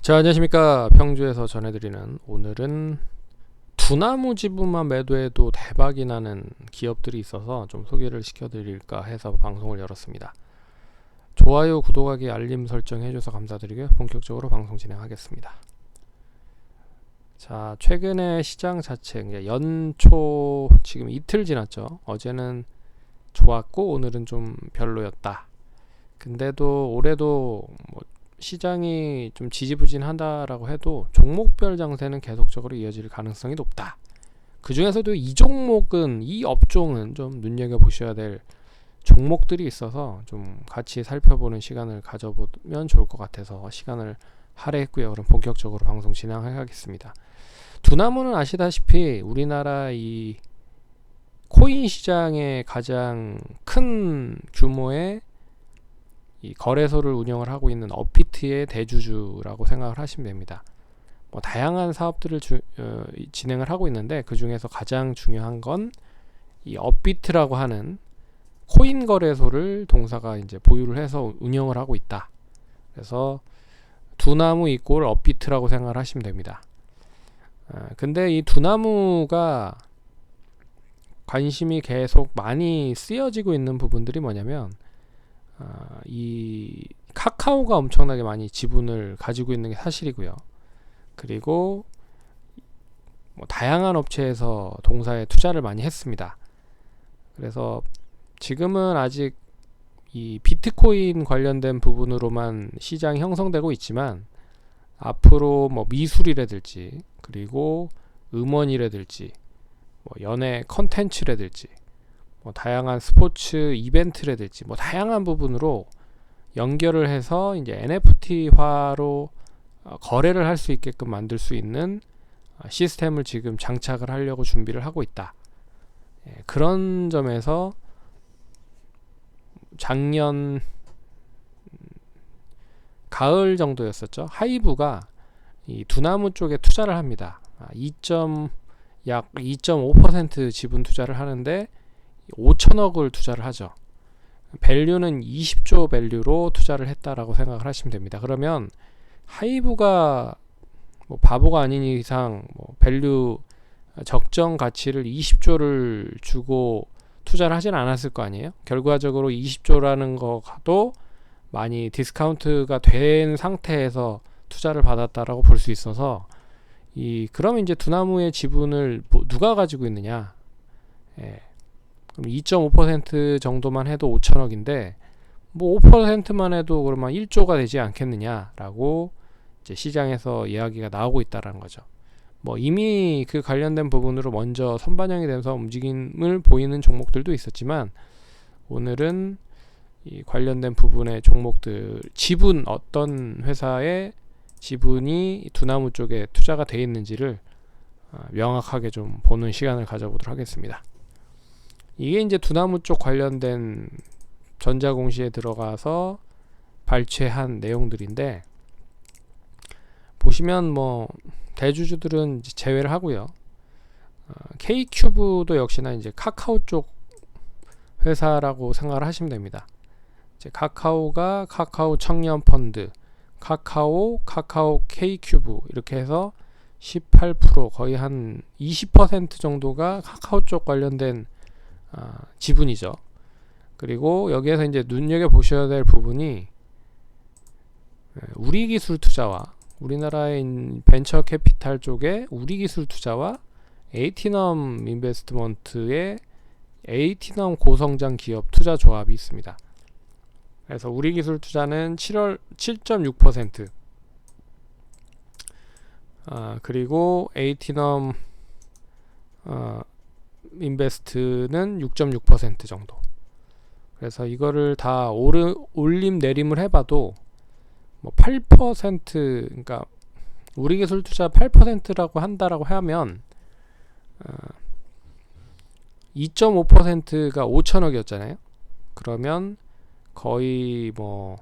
자, 안녕하십니까. 평주에서 전해드리는, 오늘은 두나무 지분만 매도해도 대박이 나는 기업들이 있어서 좀 소개를 시켜드릴까 해서 방송을 열었습니다. 좋아요, 구독하기, 알림 설정 해줘서 감사드리고요. 본격적으로 방송 진행하겠습니다. 자, 최근에 시장 자체 연초 지금 이틀 지났죠. 어제는 좋았고 오늘은 좀 별로였다. 근데도 올해도 뭐 시장이 좀 지지부진하다라고 해도 종목별 장세는 계속적으로 이어질 가능성이 높다. 그 중에서도 이 업종은 좀 눈여겨보셔야 될 종목들이 있어서 좀 같이 살펴보는 시간을 가져보면 좋을 것 같아서 시간을 할애했고요. 그럼 본격적으로 방송 진행하겠습니다. 두나무는 아시다시피 우리나라 이 코인 시장의 가장 큰 규모의 이 거래소를 운영을 하고 있는 업비트의 대주주라고 생각을 하시면 됩니다. 뭐 다양한 사업들을 진행을 하고 있는데 그 중에서 가장 중요한 건 이 업비트라고 하는 코인 거래소를 동사가 이제 보유를 해서 운영을 하고 있다. 그래서 두나무 이꼴 업비트라고 생각을 하시면 됩니다. 근데 이 두나무가 관심이 계속 많이 쓰여지고 있는 부분들이 뭐냐면 이 카카오가 엄청나게 많이 지분을 가지고 있는 게 사실이고요. 그리고 뭐 다양한 업체에서 동사에 투자를 많이 했습니다. 그래서 지금은 아직 이 비트코인 관련된 부분으로만 시장이 형성되고 있지만 앞으로 뭐 미술이라든지 그리고 음원이라든지 뭐 연예 컨텐츠라든지 뭐 다양한 스포츠 이벤트라든지 뭐 다양한 부분으로 연결을 해서 이제 NFT화로 거래를 할 수 있게끔 만들 수 있는 시스템을 지금 장착을 하려고 준비를 하고 있다. 그런 점에서 작년 가을 정도였었죠. 하이브가 이 두나무 쪽에 투자를 합니다. 약 2.5% 지분 투자를 하는데 5천억을 투자를 하죠. 밸류는 20조 밸류로 투자를 했다라고 생각을 하시면 됩니다. 그러면 하이브가 뭐 바보가 아닌 이상 뭐 밸류 적정 가치를 20조를 주고 투자를 하진 않았을 거 아니에요. 결과적으로 20조라는 것도 많이 디스카운트가 된 상태에서 투자를 받았다라고 볼 수 있어서 그러면 이제 두나무의 지분을 누가 가지고 있느냐? 그럼 2.5% 정도만 해도 5천억인데 뭐 5%만 해도 그러면 1조가 되지 않겠느냐라고 이제 시장에서 이야기가 나오고 있다라는 거죠. 뭐 이미 그 관련된 부분으로 먼저 선반영이 돼서 움직임을 보이는 종목들도 있었지만 오늘은 이 관련된 부분의 종목들 지분 어떤 회사의 지분이 두나무 쪽에 투자가 되어 있는지를 명확하게 좀 보는 시간을 가져보도록 하겠습니다. 이게 이제 두나무 쪽 관련된 전자공시에 들어가서 발췌한 내용들인데 보시면 뭐 대주주들은 제외를 하고요. K큐브도 역시나 이제 카카오 쪽 회사라고 생각을 하시면 됩니다. 이제 카카오가 카카오 청년 펀드, 카카오 K큐브 이렇게 해서 18% 거의 한 20% 정도가 카카오 쪽 관련된 지분이죠. 그리고 여기에서 이제 눈여겨 보셔야 될 부분이 우리기술 투자와 우리나라의 벤처 캐피탈 쪽에 우리기술 투자와 에이티넘 인베스트먼트의 에이티넘 고성장 기업 투자 조합이 있습니다. 그래서 우리기술 투자는 7.6%, 그리고 에이티넘 인베스트는 6.6% 정도. 그래서 이거를 다 올림 내림을 해봐도 뭐 8%, 그러니까 우리기술 투자 8%라고 한다라고 하면 2.5%가 5천억이었잖아요. 그러면 거의 뭐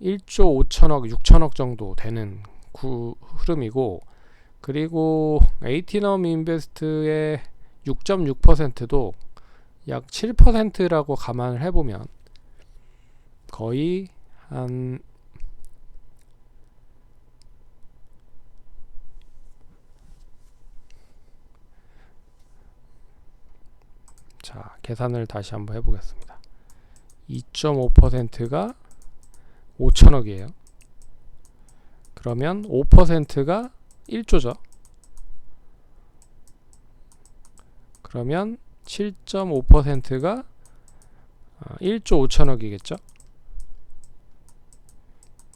1조 5천억, 6천억 정도 되는 흐름이고, 그리고 에이티넘 인베스트의 6.6%도 약 7%라고 감안을 해보면 거의 한 계산을 다시 한번 해보겠습니다. 2.5%가 5천억이에요. 그러면 5%가 1조죠. 그러면 7.5%가 1조 5천억이겠죠.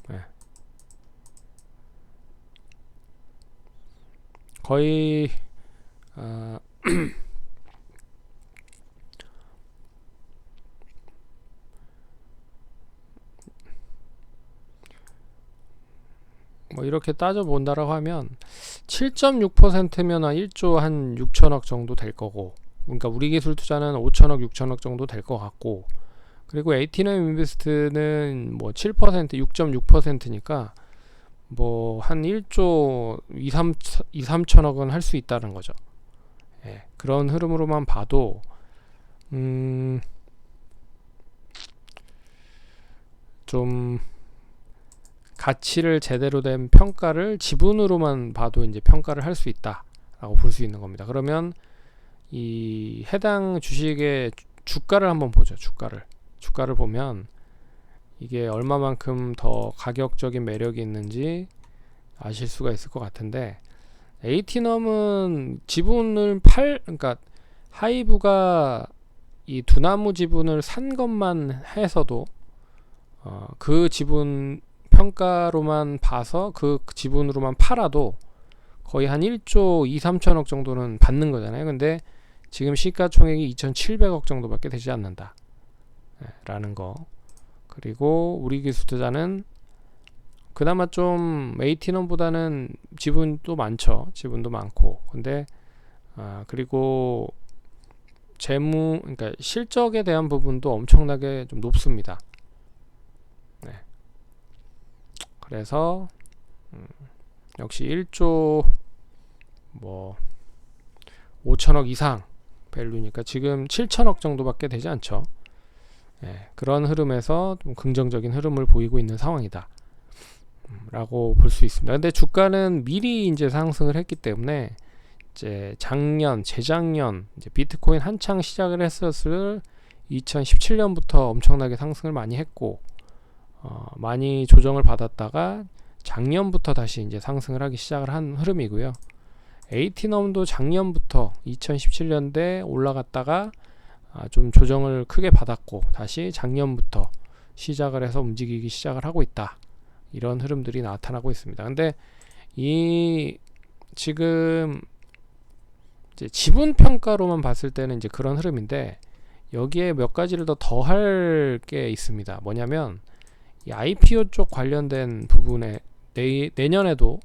네. 거의 뭐 이렇게 따져본다라고 하면 7.6%면 1조 한 6천억 정도 될 거고, 그러니까 우리 기술 투자는 5천억 6천억 정도 될 것 같고, 그리고 에이티넘 인베스트는 뭐 7% 6.6%니까 뭐 한 1조 2, 3천억은 할 수 있다는 거죠. 예, 그런 흐름으로만 봐도 좀 가치를 제대로 된 평가를 지분으로만 봐도 이제 평가를 할 수 있다라고 볼 수 있는 겁니다. 그러면 이 해당 주식의 주가를 한번 보죠. 주가를 보면 이게 얼마만큼 더 가격적인 매력이 있는지 아실 수가 있을 것 같은데, 에이티넘은 지분을 그러니까 하이브가 이 두나무 지분을 산 것만 해서도 그 지분 평가로만 봐서 그 지분으로만 팔아도 거의 한 1조 2, 3천억 정도는 받는 거잖아요. 근데 지금 시가총액이 2,700억 정도밖에 되지 않는다 라는 거. 그리고 우리 기술투자는 그나마 좀 에이티넘보다는 지분도 많죠. 지분도 많고. 근데 그리고 재무, 그러니까 실적에 대한 부분도 엄청나게 좀 높습니다. 네. 그래서 역시 1조 뭐 5천억 이상 밸류니까 지금 7천억 정도밖에 되지 않죠. 예, 그런 흐름에서 좀 긍정적인 흐름을 보이고 있는 상황이다 라고 볼 수 있습니다. 근데 주가는 미리 이제 상승을 했기 때문에 이제 재작년 이제 비트코인 한창 시작을 했었을 2017년부터 엄청나게 상승을 많이 했고, 많이 조정을 받았다가 작년부터 다시 이제 상승을 하기 시작을 한 흐름이고요. 에이티넘도 작년부터 2017년대 올라갔다가 좀 조정을 크게 받았고 다시 작년부터 시작을 해서 움직이기 시작을 하고 있다. 이런 흐름들이 나타나고 있습니다. 근데 이 지금 이제 지분 평가로만 봤을 때는 이제 그런 흐름인데, 여기에 몇 가지를 더 할 게 있습니다. 뭐냐면 이 IPO 쪽 관련된 부분에 내년에도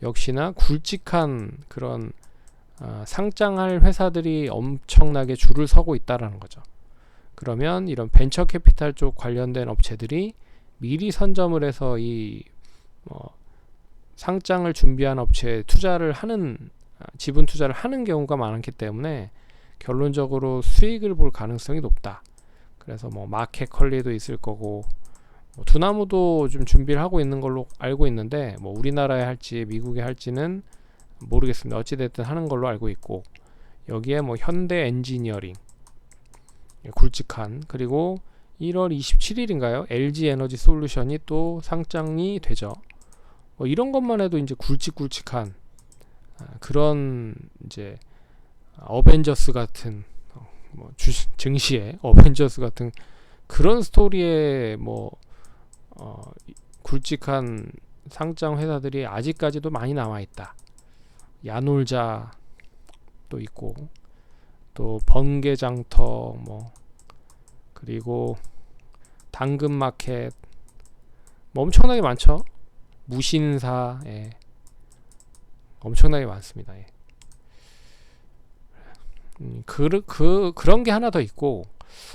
역시나 굵직한 그런 상장할 회사들이 엄청나게 줄을 서고 있다라는 거죠. 그러면 이런 벤처 캐피탈 쪽 관련된 업체들이 미리 선점을 해서 이 상장을 준비한 업체에 지분 투자를 하는 경우가 많기 때문에 결론적으로 수익을 볼 가능성이 높다. 그래서 뭐 마켓컬리도 있을 거고, 두나무도 좀 준비를 하고 있는 걸로 알고 있는데 뭐 우리나라에 할지 미국에 할지는 모르겠습니다. 어찌됐든 하는 걸로 알고 있고, 여기에 뭐 현대 엔지니어링 굵직한, 그리고 1월 27일인가요? LG 에너지 솔루션이 또 상장이 되죠. 이런 것만 해도 이제 굵직굵직한 그런 이제 어벤져스 같은 증시의 어벤져스 같은 그런 스토리에 굵직한 상장 회사들이 아직까지도 많이 남아 있다. 야놀자 또 있고, 또 번개장터 그리고 당근마켓 엄청나게 많죠. 무신사, 예. 엄청나게 많습니다. 예. 그런 게 하나 더 있고,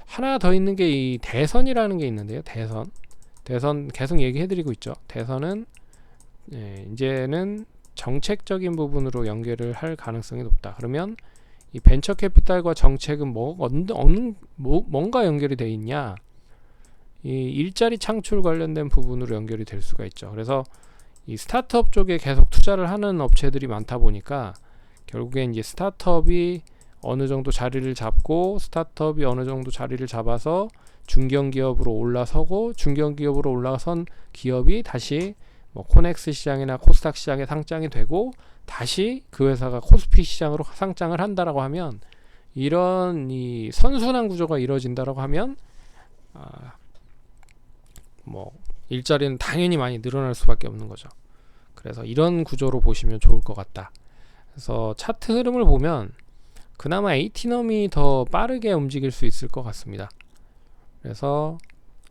하나 더 있는 게 이 대선이라는 게 있는데요. 대선 계속 얘기해드리고 있죠. 대선은 이제는 정책적인 부분으로 연결을 할 가능성이 높다. 그러면 이 벤처 캐피탈과 정책은 뭔가 연결이 되어 있냐? 이 일자리 창출 관련된 부분으로 연결이 될 수가 있죠. 그래서 이 스타트업 쪽에 계속 투자를 하는 업체들이 많다 보니까 결국엔 이제 스타트업이 어느 정도 자리를 잡고 스타트업이 어느 정도 자리를 잡아서 중견기업으로 올라서고 중견기업으로 올라선 기업이 다시 뭐 코넥스 시장이나 코스닥 시장에 상장이 되고 다시 그 회사가 코스피 시장으로 상장을 한다라고 하면 이런 이 선순환 구조가 이루어진다라고 하면 뭐 일자리는 당연히 많이 늘어날 수밖에 없는 거죠. 그래서 이런 구조로 보시면 좋을 것 같다. 그래서 차트 흐름을 보면 그나마 에이티넘이 더 빠르게 움직일 수 있을 것 같습니다. 그래서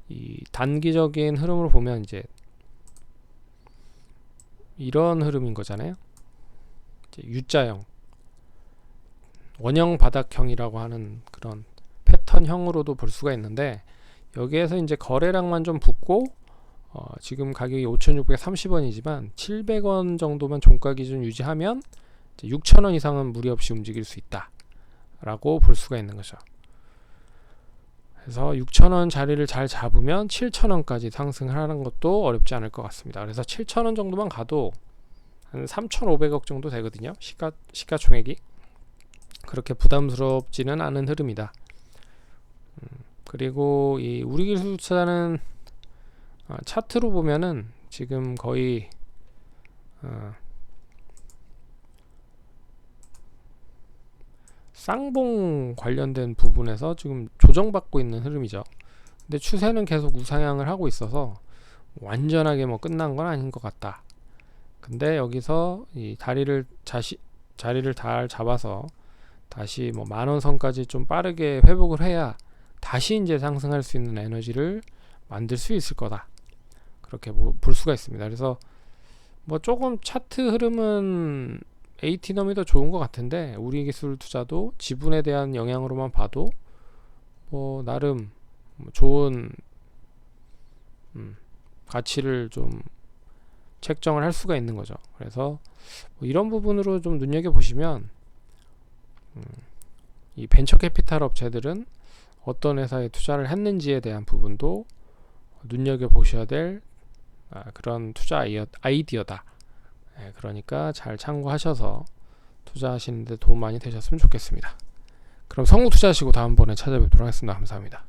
이 단기적인 흐름을 보면 이제 이런 흐름인 거잖아요. 이제 U자형 원형 바닥형이라고 하는 그런 패턴형으로도 볼 수가 있는데 여기에서 이제 거래량만 좀 붙고 지금 가격이 5,630원이지만 700원 정도만 종가 기준 유지하면 6,000원 이상은 무리 없이 움직일 수 있다 라고 볼 수가 있는 거죠. 그래서 6,000원 자리를 잘 잡으면 7,000원까지 상승을 하는 것도 어렵지 않을 것 같습니다. 그래서 7,000원 정도만 가도 한 3,500억 정도 되거든요. 시가총액이. 그렇게 부담스럽지는 않은 흐름이다. 그리고 이 우리기술투자는 차트로 보면은 지금 거의 쌍봉 관련된 부분에서 지금 조정받고 있는 흐름이죠. 근데 추세는 계속 우상향을 하고 있어서 완전하게 뭐 끝난 건 아닌 것 같다. 근데 여기서 이 자리를 잘 잡아서 다시 뭐 만원 선까지 좀 빠르게 회복을 해야 다시 이제 상승할 수 있는 에너지를 만들 수 있을 거다. 그렇게 볼 수가 있습니다. 그래서 뭐 조금 차트 흐름은 에이티넘이 더 좋은 것 같은데 우리기술투자도 지분에 대한 영향으로만 봐도 뭐 나름 좋은 가치를 좀 책정을 할 수가 있는 거죠. 그래서 뭐 이런 부분으로 좀 눈여겨보시면 이 벤처 캐피탈 업체들은 어떤 회사에 투자를 했는지에 대한 부분도 눈여겨보셔야 될 그런 투자 아이디어다. 그러니까 잘 참고하셔서 투자하시는데 도움 많이 되셨으면 좋겠습니다. 그럼 성공투자하시고 다음번에 찾아뵙도록 하겠습니다. 감사합니다.